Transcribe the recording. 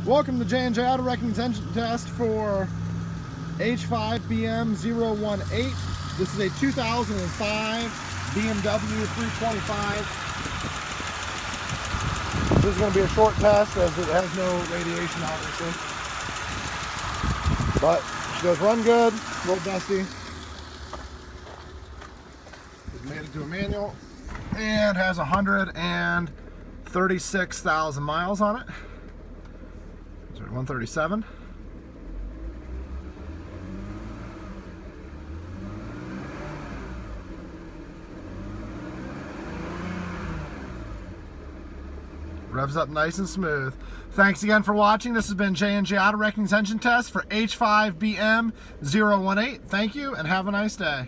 Welcome to J&J Auto Wrecking's engine test for H5BM018. This is a 2005 BMW 325. This is going to be a short test as it has no radiation, obviously. But she does run good, a little dusty. It's made it to a manual and has 136,000 miles on it. 137. Revs up nice and smooth. Thanks again for watching. This has been J&J Auto Wrecking's engine test for H5BM018. Thank you and have a nice day.